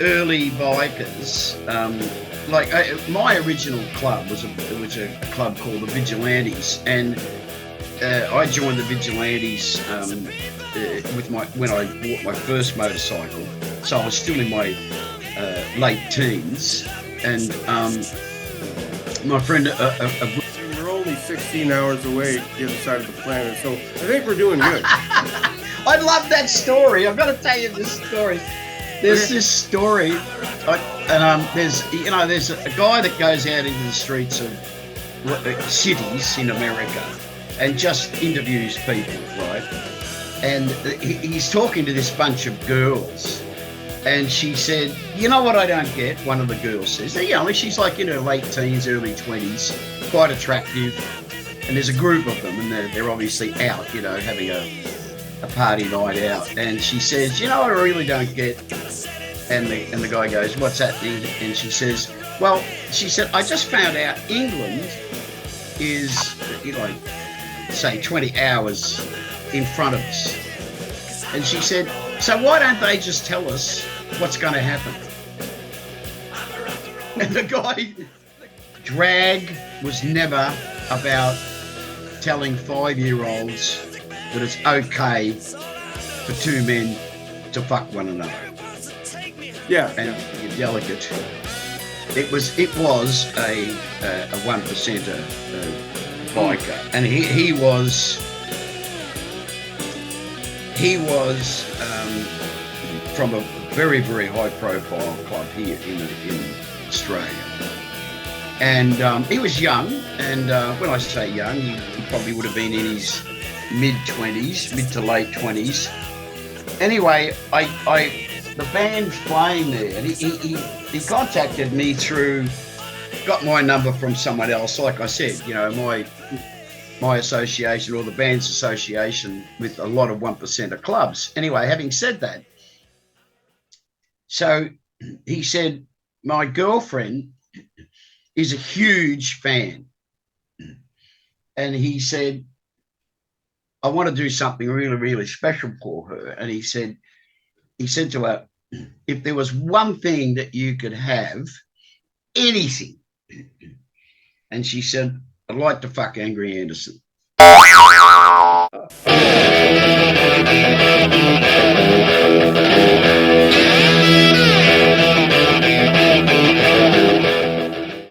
early bikers, my original club was a club called the Vigilantes, and I joined the Vigilantes when I bought my first motorcycle. So I was still in my late teens, and my friend, we're only 16 hours away the other side of the planet, so I think we're doing good. I love that story. I've got to tell you this story. There's this story, there's a guy that goes out into the streets of cities in America and just interviews people, right? And he's talking to this bunch of girls, and she said, "You know what I don't get?" One of the girls says, she's like in her late teens, early 20s, quite attractive, and there's a group of them, and they're obviously out, having a party night out, and she says, "You know what I really don't get?" And the guy goes, "What's that?" And she says, "Well," she said, "I just found out England is, say 20 hours in front of us." And she said, "So why don't they just tell us what's going to happen?" And the guy, drag was never about telling 5-year-olds that it's okay for two men to fuck one another. Yeah, and you're delicate. It was a 1%er biker, and he was from a very, very high profile club here in Australia, and he was young, and when I say young, he probably would have been in his mid to late 20s. Anyway, the band's playing there, and he contacted me got my number from someone else. Like I said, my association, or the band's association, with a lot of 1%er clubs. Anyway, having said that, so he said, "My girlfriend is a huge fan," and he said, "I want to do something really, really special for her." And he said to her, "If there was one thing that you could have, anything." And she said, "I'd like to fuck Angry Anderson."